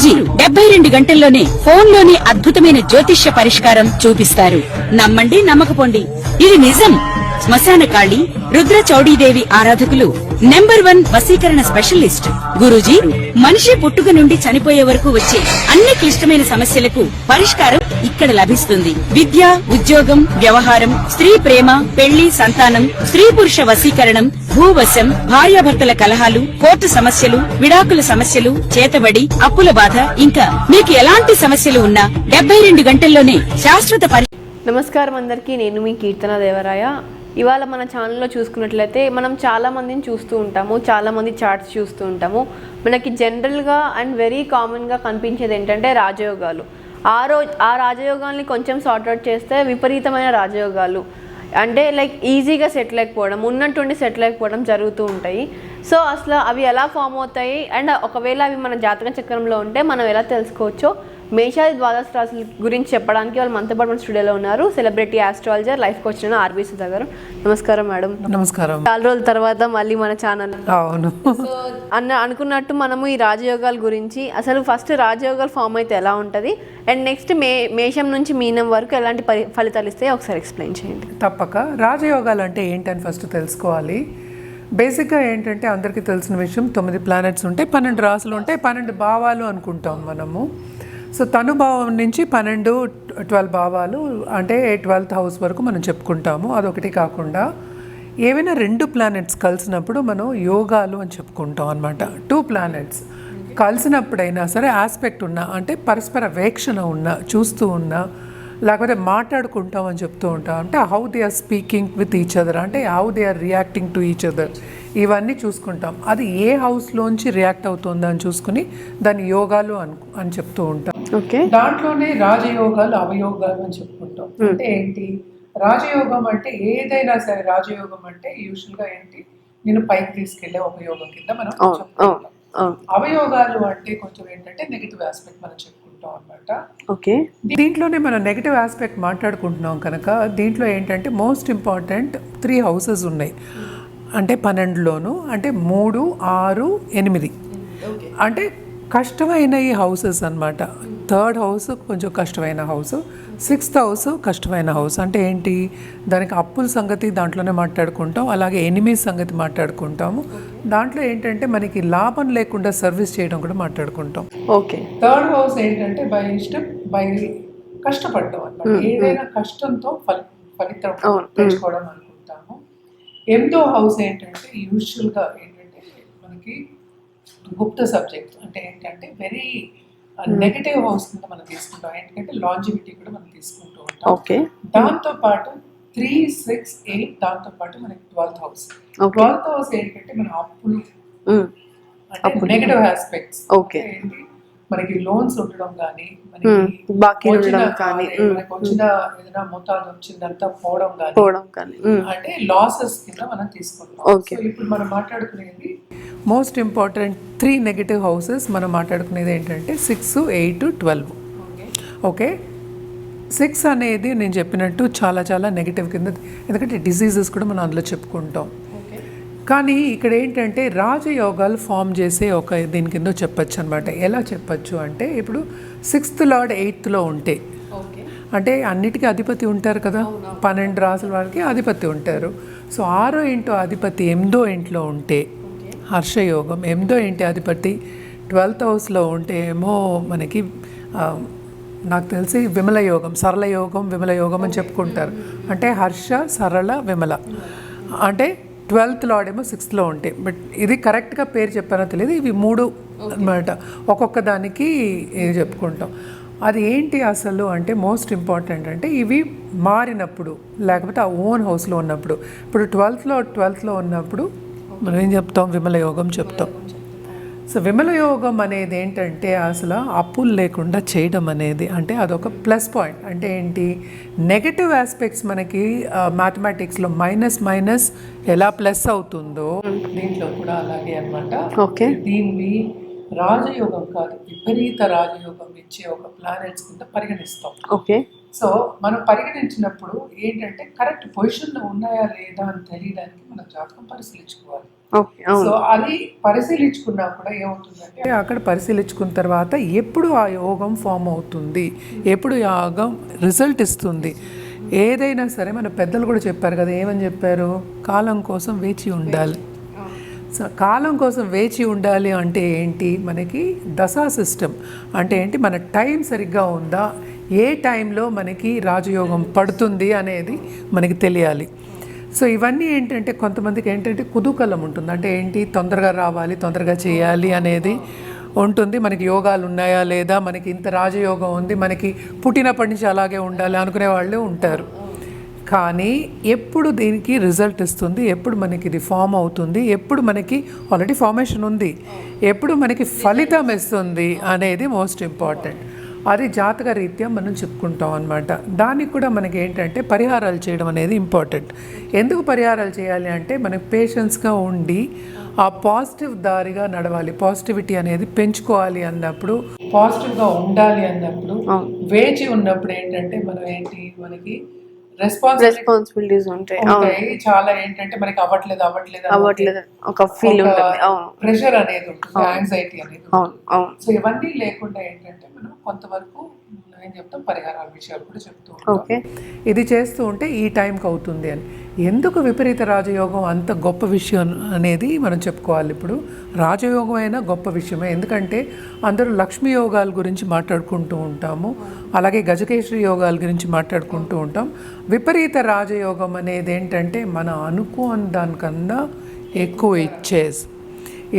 గురూజీ 72 గంటల్లోనే ఫోన్లోని అద్భుతమైన జ్యోతిష్య పరిష్కారం చూపిస్తారు. నమ్మండి నమ్మకపోండి, ఇది నిజం. శ్మశాన కాళి రుద్ర చౌడీదేవి ఆరాధకులు నంబర్ 1 వశీకరణ స్పెషలిస్ట్. గురూజీ మనిషి పుట్టుక నుండి చనిపోయే వరకు వచ్చే అన్ని క్లిష్టమైన సమస్యలకు పరిష్కారం ఇక్కడ లభిస్తుంది. విద్య, ఉద్యోగం, వ్యవహారం, స్త్రీ ప్రేమ, పెళ్లి, సంతానం, స్త్రీ పురుష వశీకరణం, భూవశం, భార్యాభర్తల కలహాలు, కోర్టు సమస్యలు, విడాకుల సమస్యలు, చేతబడి, అప్పుల బాధ, ఇంకా మీకు ఎలాంటి సమస్యలు ఉన్నా 72 గంటల్లోనే శాశ్వత నమస్కారం అందరికీ, నేను మీ కీర్తన దేవరాయ. ఇవాళ మన ఛానల్లో చూసుకున్నట్లయితే మనం చాలామందిని చూస్తూ ఉంటాము, చాలామంది చార్ట్స్ చూస్తూ ఉంటాము. మనకి జనరల్గా అండ్ వెరీ కామన్గా కనిపించేది ఏంటంటే రాజయోగాలు. ఆ రాజయోగాల్ని కొంచెం సార్ట్అవుట్ చేస్తే విపరీతమైన రాజయోగాలు, అంటే లైక్ ఈజీగా సెటిల్ అయిపోవడం, ఉన్నట్టుండి సెటిల్ అయిపోవడం జరుగుతూ ఉంటాయి. సో అసలు అవి ఎలా ఫామ్ అవుతాయి అండ్ ఒకవేళ అవి మన జాతక చక్రంలో ఉంటే మనం ఎలా తెలుసుకోవచ్చో మేషాది ద్వాదశ రాశుల గురించి చెప్పడానికి వాళ్ళు మనతో పాటు మన స్టూడియోలో ఉన్నారు celebrity astrologer, life coach RB Sudha గారు. నమస్కారం మేడం. నమస్కారం. చాలా రోజుల తర్వాత మళ్ళీ మన ఛానల్. అవును. సో అనుకున్నట్టు మనము ఈ రాజయోగాల గురించి, అసలు ఫస్ట్ రాజయోగాలు ఫామ్ అయితే ఎలా ఉంటుంది అండ్ నెక్స్ట్ మేషం నుంచి మీనం వరకు ఎలాంటి ఫలితాలు ఇస్తాయో ఒకసారి ఎక్స్ప్లెయిన్ చేయండి. తప్పక. రాజయోగాలు అంటే ఏంటని ఫస్ట్ తెలుసుకోవాలి. బేసిక్గా ఏంటంటే అందరికీ తెలిసిన విషయం, 9 ప్లానెట్స్ ఉంటాయి, 12 రాసులు ఉంటాయి, 12 భావాలు అనుకుంటాం మనము. సో తనుభావం నుంచి 12 భావాలు అంటే 12th హౌస్ వరకు మనం చెప్పుకుంటాము. అదొకటి కాకుండా ఏవైనా 2 ప్లానెట్స్ కలిసినప్పుడు మనం యోగాలు అని చెప్పుకుంటాం అనమాట. 2 ప్లానెట్స్ కలిసినప్పుడైనా సరే ఆస్పెక్ట్ ఉన్నా, అంటే పరస్పర వీక్షణ ఉన్నా, చూస్తూ ఉన్నా, లేకపోతే మాట్లాడుకుంటాం అని చెప్తూ ఉంటాం. అంటే how they are speaking with each other, అంటే how they are reacting to each other, ఇవన్నీ చూసుకుంటాం. అది ఏ హౌస్లోంచి రియాక్ట్ అవుతుందో అని చూసుకుని దాన్ని యోగాలు అని చెప్తూ ఉంటాం. దాంట్లోనే రాజయోగాలు, అవయోగాలు అని చెప్పుకుంటాం. అంటే ఏంటి రాజయోగం అంటే? ఏదైనా సరే రాజయోగం అంటే యూజువల్గా ఏంటి, నేను పైకి తీసుకెళ్లే ఒక యోగం కింద మనం చెప్పుకుంటాం. అవయోగాలు అంటే కొంచెం ఏంటంటే నెగిటివ్ ఆస్పెక్ట్ మనం చెప్పుకుంటాం అనమాట. దీంట్లోనే మనం నెగిటివ్ ఆస్పెక్ట్ మాట్లాడుకుంటున్నాం కనుక దీంట్లో ఏంటంటే మోస్ట్ ఇంపార్టెంట్ 3 హౌసెస్ ఉన్నాయి. అంటే 12లోను అంటే 3, 6, 8 అంటే కష్టమైన ఈ హౌసెస్ అనమాట. 3rd హౌస్ కొంచెం కష్టమైన హౌస్, 6th హౌస్ కష్టమైన హౌస్. అంటే ఏంటి, దానికి అప్పుల సంగతి దాంట్లోనే మాట్లాడుకుంటాం, అలాగే ఎనిమీస్ సంగతి మాట్లాడుకుంటాము. దాంట్లో ఏంటంటే మనకి లాభం లేకుండా సర్వీస్ చేయడం కూడా మాట్లాడుకుంటాం. ఓకే. 3rd హౌస్ ఏంటంటే బై ఇష్టం, బై కష్టపడటం అనమాట. ఏదైనా కష్టంతో ఫలితం తెచ్చుకోవడం అనుకుంటాము. 8వ హౌస్ ఏంటంటే యూజువల్గా ఏంటంటే మనకి గుప్త సబ్జెక్ట్, అంటే ఏంటంటే వెరీ నెగటివ్ హౌస్ కింద మనం తీసుకుంటాం. ఎందుకంటే లాంజివిటీ కూడా మనం తీసుకుంటూ ఉంటాం. దాంతో పాటు 3, 6, 8 దాంతో పాటు మనకి 12th హౌస్. 12th హౌస్ ఏంటంటే మన అప్పులు, అంటే నెగటివ్ ఆస్పెక్ట్స్. మనకి లోన్స్ ఉండడం కానీ, మనకి వచ్చిన ఏదైనా మోతాదు వచ్చిందంతా పోవడం కానీ, అంటే లాసెస్ కింద మనం తీసుకుంటాం. సో ఇప్పుడు మనం మాట్లాడుకునేది మోస్ట్ ఇంపార్టెంట్ 3 నెగటివ్ హౌసెస్. మనం మాట్లాడుకునేది ఏంటంటే 6, 8, 12. ఓకే. 6 అనేది నేను చెప్పినట్టు చాలా చాలా నెగిటివ్ కింద, ఎందుకంటే డిసీజెస్ కూడా మనం అందులో చెప్పుకుంటాం. కానీ ఇక్కడ ఏంటంటే రాజయోగాలు ఫామ్ చేసే ఒక దీని కింద చెప్పచ్చు అనమాట. ఎలా చెప్పచ్చు అంటే, ఇప్పుడు 6th లార్డ్ 8thలో ఉంటే, అంటే అన్నిటికీ అధిపతి ఉంటారు కదా, 12 రాసుల వారికి అధిపతి ఉంటారు. సో 6వ ఇంటి అధిపతి 8వ ఇంట్లో ఉంటే హర్షయోగం, 8వ ఇంటి అధిపతి 12th హౌస్లో ఉంటే ఏమో మనకి నాకు తెలిసి విమల యోగం, సరళ యోగం, విమల యోగం అని చెప్పుకుంటారు. అంటే హర్ష, సరళ, విమల. అంటే 12th లార్డ్ ఏమో 6thలో ఉంటాయి. బట్ ఇది కరెక్ట్గా పేరు చెప్పానో తెలియదు, ఇవి 3 అన్నమాట. ఒక్కొక్క దానికి చెప్పుకుంటాం. అది ఏంటి అసలు అంటే మోస్ట్ ఇంపార్టెంట్ అంటే ఇవి మారినప్పుడు, లేకపోతే ఆ ఓన్ హౌస్లో ఉన్నప్పుడు. ఇప్పుడు 12thలో ఉన్నప్పుడు మనం ఏం చెప్తాం, విమల యోగం చెప్తాం. సో విమల యోగం అనేది ఏంటంటే అసలు అప్పులు లేకుండా చేయడం అనేది, అంటే అదొక ప్లస్ పాయింట్. అంటే ఏంటి, నెగటివ్ ఆస్పెక్ట్స్ మనకి మ్యాథమెటిక్స్లో మైనస్ ఎలా ప్లస్ అవుతుందో దీంట్లో కూడా అలాగే అనమాట. ఓకే. దీన్ని రాజయోగం కాదు, విపరీత రాజయోగం ఇచ్చే ఒక ప్లానెట్స్ కింద పరిగణిస్తాం. ఓకే. సో మనం పరిగణించినప్పుడు ఏంటంటే కరెక్ట్ పొజిషన్లో ఉన్నాయా లేదా అని తెలియడానికి మనం జాతకం పరిశీలించుకోవాలి. ఓకే, అవును. సో అది పరిశీలించుకున్నా కూడా ఏమవుతుందంటే అక్కడ పరిశీలించుకున్న తర్వాత ఎప్పుడు ఆ యోగం ఫామ్ అవుతుంది, ఎప్పుడు యోగం రిజల్ట్ ఇస్తుంది, ఏదైనా సరే మన పెద్దలు కూడా చెప్పారు కదా, ఏమని చెప్పారు, కాలం కోసం వేచి ఉండాలి. సో కాలం కోసం వేచి ఉండాలి అంటే ఏంటి, మనకి దశా సిస్టమ్ అంటే ఏంటి, మన టైం సరిగ్గా ఉందా, ఏ టైంలో మనకి రాజయోగం పడుతుంది అనేది మనకి తెలియాలి. సో ఇవన్నీ ఏంటంటే కొంతమందికి ఏంటంటే కుతూహలం ఉంటుంది, అంటే ఏంటి తొందరగా రావాలి, తొందరగా చేయాలి అనేది ఉంటుంది. మనకి యోగాలు ఉన్నాయా లేదా, మనకి ఇంత రాజయోగం ఉంది, మనకి పుట్టినప్పటి నుంచి అలాగే ఉండాలి అనుకునే వాళ్ళే ఉంటారు. కానీ ఎప్పుడు దీనికి రిజల్ట్ ఇస్తుంది, ఎప్పుడు మనకి ఇది ఫామ్ అవుతుంది, ఎప్పుడు మనకి ఆల్రెడీ ఫార్మేషన్ ఉంది, ఎప్పుడు మనకి ఫలితం ఇస్తుంది అనేది మోస్ట్ ఇంపార్టెంట్. అది జాతక రీత్యా మనం చెప్పుకుంటాం అన్నమాట. దానికి కూడా మనకి ఏంటంటే పరిహారాలు చేయడం అనేది ఇంపార్టెంట్. ఎందుకు పరిహారాలు చేయాలి అంటే మనకి పేషెన్స్గా ఉండి ఆ పాజిటివ్ దారిగా నడవాలి, పాజిటివిటీ అనేది పెంచుకోవాలి అన్నప్పుడు, పాజిటివ్గా ఉండాలి అన్నప్పుడు, వేచి ఉన్నప్పుడు ఏంటంటే మనం ఏంటి మనకి రెస్పాన్సిబిలిటీస్ ఉంటాయి. చాలా ఏంటంటే మనకి అవ్వట్లేదు ఒక ఫీల్ ఉంటుంది, ప్రెషర్ అనేది ఉంటుంది, యాంగ్జైటీ అనేది. సో ఇవన్నీ లేకుండా ఏంటంటే మనం కొంతవరకు ఏం చెప్తాం, పరిహారాల విషయాలు కూడా చెప్తూ ఉంటాం. ఇది చేస్తూ ఉంటే ఈ టైంకి అవుతుంది అని. ఎందుకు విపరీత రాజయోగం అంత గొప్ప విషయం అనేది మనం చెప్పుకోవాలి. ఇప్పుడు రాజయోగం అయినా గొప్ప విషయమే, ఎందుకంటే అందరూ లక్ష్మీ యోగాల గురించి మాట్లాడుకుంటూ ఉంటాము, అలాగే గజకేశ్వరి యోగాల గురించి మాట్లాడుకుంటూ ఉంటాం. విపరీత రాజయోగం అనేది ఏంటంటే మన అనుకోని దానికన్నా ఎక్కువ ఇచ్చేసి,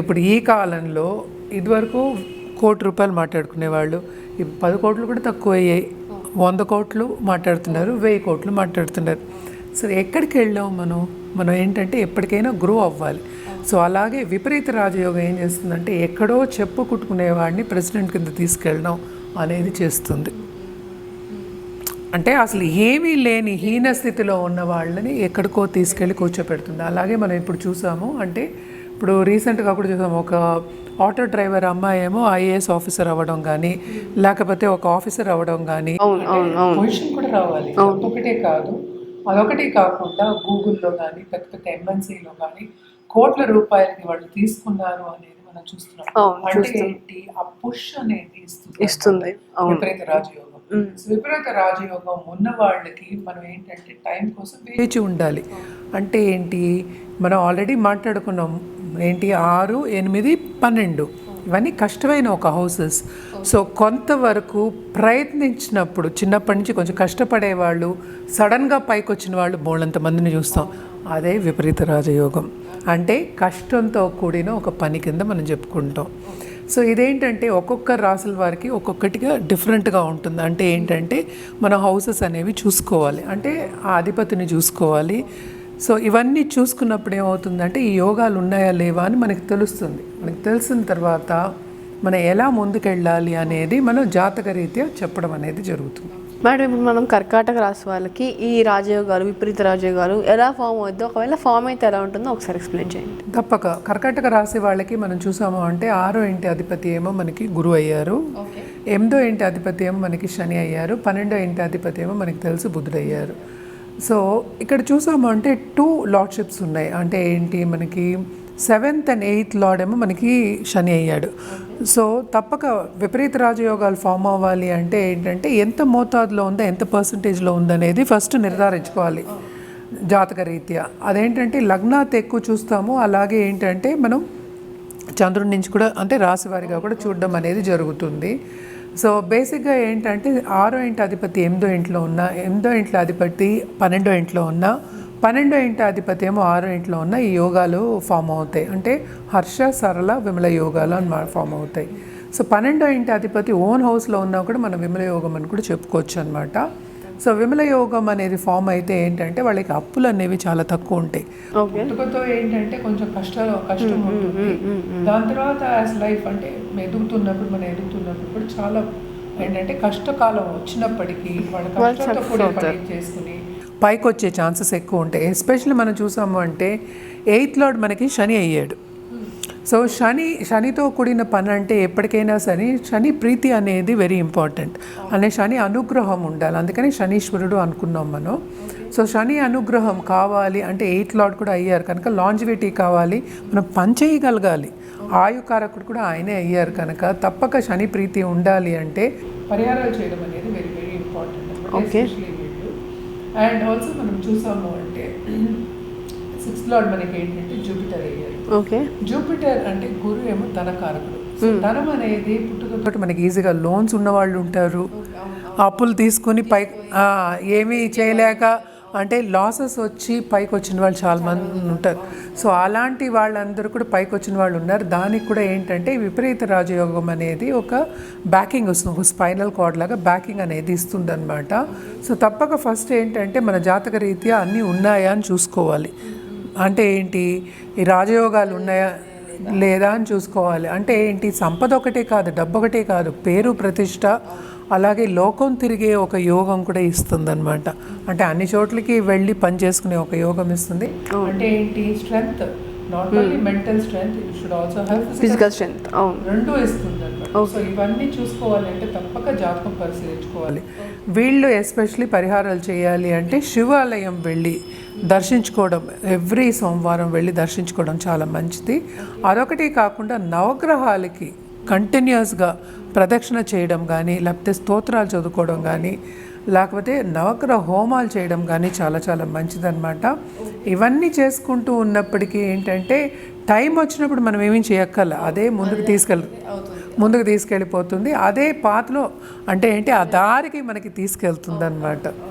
ఇప్పుడు ఈ కాలంలో ఇదివరకు ₹1,00,00,000 మాట్లాడుకునేవాళ్ళు, ఇప్పుడు 10 కోట్లు కూడా తక్కువ అయ్యాయి, 100 కోట్లు మాట్లాడుతున్నారు, 1000 కోట్లు మాట్లాడుతున్నారు. సరే ఎక్కడికి వెళ్ళాం మనం ఏంటంటే ఎప్పటికైనా గ్రో అవ్వాలి. సో అలాగే విపరీత రాజయోగం ఏం చేస్తుందంటే ఎక్కడో చెప్పు కుట్టుకునేవాడిని ప్రెసిడెంట్ కింద తీసుకెళ్ళడం అనేది చేస్తుంది. అంటే అసలు ఏమీ లేని హీన స్థితిలో ఉన్న వాళ్ళని ఎక్కడికో తీసుకెళ్ళి కూర్చోపెడుతుంది. అలాగే మనం ఇప్పుడు చూసాము, అంటే ఇప్పుడు రీసెంట్గా కూడా చూసాము, ఒక ఆటో డ్రైవర్ అమ్మాయి ఏమో IAS ఆఫీసర్ అవ్వడం కానీ, లేకపోతే ఒక ఆఫీసర్ అవ్వడం కానీ, పొజిషన్ కూడా రావాలి. ఒకటే కాదు, అదొకటి కాకుండా గూగుల్లో కానీ పెద్ద పెద్ద MNCలో కానీ కోట్ల రూపాయలకి వాళ్ళు తీసుకున్నారు అనేది మనం చూస్తున్నాం. అంటే ఏంటి, ఆ పుష్ అనేది ఇస్తుంది విపరీత రాజయోగం. విపరీత రాజయోగం ఉన్న వాళ్ళకి మనం ఏంటంటే టైం కోసం వేచి ఉండాలి. అంటే ఏంటి, మనం ఆల్రెడీ మాట్లాడుకున్నాం ఏంటి, 6, 8, 12 ఇవన్నీ కష్టమైన ఒక హౌసెస్. సో కొంతవరకు ప్రయత్నించినప్పుడు చిన్నప్పటి నుంచి కొంచెం కష్టపడేవాళ్ళు సడన్గా పైకి వచ్చిన వాళ్ళు బోళ్ళంత మందిని చూస్తాం. అదే విపరీత రాజయోగం, అంటే కష్టంతో కూడిన ఒక పని కింద మనం చెప్పుకుంటాం. సో ఇదేంటంటే ఒక్కొక్క రాసుల వారికి ఒక్కొక్కటిగా డిఫరెంట్గా ఉంటుంది. అంటే ఏంటంటే మన హౌసెస్ అనేవి చూసుకోవాలి, అంటే ఆ అధిపతిని చూసుకోవాలి. సో ఇవన్నీ చూసుకున్నప్పుడు ఏమవుతుందంటే ఈ యోగాలు ఉన్నాయా లేవా అని మనకి తెలుస్తుంది. మనకి తెలిసిన తర్వాత మనం ఎలా ముందుకెళ్ళాలి అనేది మనం జాతక రీత్యా చెప్పడం అనేది జరుగుతుంది. మేడం, ఇప్పుడు మనం కర్కాటక రాశి వాళ్ళకి ఈ రాజయోగాలు, విపరీత రాజయోగాలు ఎలా ఫామ్ అవుతుందో, ఒకవేళ ఫామ్ అయితే ఎలా ఉంటుందో ఒకసారి ఎక్స్ప్లెయిన్ చేయండి. తప్పక. కర్కాటక రాశి వాళ్ళకి మనం చూసాము అంటే 6వ ఇంటి అధిపతి ఏమో మనకి గురువు అయ్యారు, 8వ ఇంటి అధిపతి ఏమో మనకి శని అయ్యారు, 12వ ఇంటి అధిపతి ఏమో మనకి తెలుసు బుధుడు అయ్యారు. సో ఇక్కడ చూసాము అంటే 2 లార్డ్షిప్స్ ఉన్నాయి. అంటే ఏంటి, మనకి 7th and 8th లార్డ్ ఏమో మనకి శని అయ్యాడు. సో తప్పక విపరీత రాజయోగాలు ఫామ్ అవ్వాలి అంటే ఏంటంటే ఎంత మోతాదులో ఉందో, ఎంత పర్సంటేజ్లో ఉందనేది ఫస్ట్ నిర్ధారించుకోవాలి జాతక రీత్యా. అదేంటంటే లగ్నాత్ ఎక్కువ చూస్తాము, అలాగే ఏంటంటే మనం చంద్రుడి నుంచి కూడా అంటే రాశివారిగా కూడా చూడడం అనేది జరుగుతుంది. సో బేసిక్గా ఏంటంటే 6వ ఇంటి అధిపతి 8వ ఇంట్లో ఉన్న, 8వ ఇంట్లో అధిపతి 12వ ఇంట్లో ఉన్న, 12వ ఇంటి అధిపతి ఏమో 6వ ఇంట్లో ఉన్న ఈ యోగాలు ఫామ్ అవుతాయి. అంటే హర్ష, సరళ, విమల యోగాలు అని ఫామ్ అవుతాయి. సో 12వ ఇంటి అధిపతి ఓన్ హౌస్లో ఉన్నా కూడా మనం విమల యోగం అని కూడా చెప్పుకోవచ్చు అనమాట. సో విమల యోగం అనేది ఫామ్ అయితే ఏంటంటే వాళ్ళకి అప్పులు అనేవి చాలా తక్కువ ఉంటాయి. పుట్టుకతో ఏంటంటే కొంచెం కష్టం ఉంటుంది. దాని తర్వాత యాజ్ లైఫ్ అంటే మనం ఎదుగుతున్నప్పుడు కూడా చాలా ఏంటంటే కష్టకాలం వచ్చినప్పటికీ వాళ్ళ కష్టంతో కూడా పని చేసుకుని పైకి వచ్చే ఛాన్సెస్ ఎక్కువ ఉంటాయి. ఎస్పెషల్లీ మనం చూసాము అంటే 8th లార్డ్ మనకి శని అయ్యాడు. సో శనితో కూడిన పని అంటే ఎప్పటికైనా సరే శని ప్రీతి అనేది వెరీ ఇంపార్టెంట్. అనే శని అనుగ్రహం ఉండాలి, అందుకని శనీశ్వరుడు అనుకున్నాం మనం. సో శని అనుగ్రహం కావాలి అంటే 8th లార్డ్ కూడా అయ్యారు కనుక లాంజివిటీ కావాలి, మనం పని చేయగలగాలి, ఆయుకారకుడు కూడా ఆయనే అయ్యారు కనుక తప్పక శని ప్రీతి ఉండాలి అంటే పరిహారాలు చేయడం అనేది very very important. Okay. And also మనం చూసాము అంటే 6th లార్డ్ మనకి ఏంటంటే జూపిటర్ అయ్యారు. ఓకే. జూపిటర్ అంటే గురు ఏమో ధనకారకుడు. ధనం అనేది పుట్టుకతో మనకి ఈజీగా లోన్స్ ఉన్న వాళ్ళు ఉంటారు, అప్పులు తీసుకుని ఏమీ చేయలేక అంటే లాసెస్ వచ్చి పైకి వచ్చిన వాళ్ళు చాలా మంది ఉంటారు. సో అలాంటి వాళ్ళందరూ కూడా పైకి వచ్చిన వాళ్ళు ఉన్నారు. దానికి కూడా ఏంటంటే విపరీత రాజయోగం అనేది ఒక బ్యాకింగ్ వస్తుంది, ఒక స్పైనల్ కార్డ్ లాగా బ్యాకింగ్ అనేది ఇస్తుంది అనమాట. సో తప్పక ఫస్ట్ ఏంటంటే మన జాతక రీత్యా అన్నీ ఉన్నాయా అని చూసుకోవాలి. అంటే ఏంటి, ఈ రాజయోగాలు ఉన్నాయా లేదా అని చూసుకోవాలి. అంటే ఏంటి, సంపద ఒకటే కాదు, డబ్బు ఒకటే కాదు, పేరు ప్రతిష్ట అలాగే లోకం తిరిగే ఒక యోగం కూడా ఇస్తుంది అనమాట. అంటే అన్ని చోట్లకి వెళ్ళి పని చేసుకునే ఒక యోగం ఇస్తుంది. అంటే ఏంటి, strength, not only mental strength, you should also have physical strength, రెండు ఇస్తుంది అనమాట. సో ఇవన్నీ చూసుకోవాలి అంటే తప్పక జాతకం పరిశీలించుకోవాలి. వీళ్ళు ఎస్పెషలీ పరిహారాలు చేయాలి అంటే శివాలయం వెళ్ళి దర్శించుకోవడం, ఎవ్రీ సోమవారం వెళ్ళి దర్శించుకోవడం చాలా మంచిది. అదొకటి కాకుండా నవగ్రహాలకి కంటిన్యూస్గా ప్రదక్షిణ చేయడం కానీ, లేకపోతే స్తోత్రాలు చదువుకోవడం కానీ, లేకపోతే నవగ్రహ హోమాలు చేయడం కానీ చాలా చాలా మంచిదన్నమాట. ఇవన్నీ చేసుకుంటూ ఉన్నప్పటికీ ఏంటంటే టైం వచ్చినప్పుడు మనం ఏమీ చేయక్కర్ల, అదే ముందుకు తీసుకెళ్ళిపోతుంది. అదే పాత్లో అంటే ఏంటి, ఆ దారికి మనకి తీసుకెళ్తుంది అన్నమాట.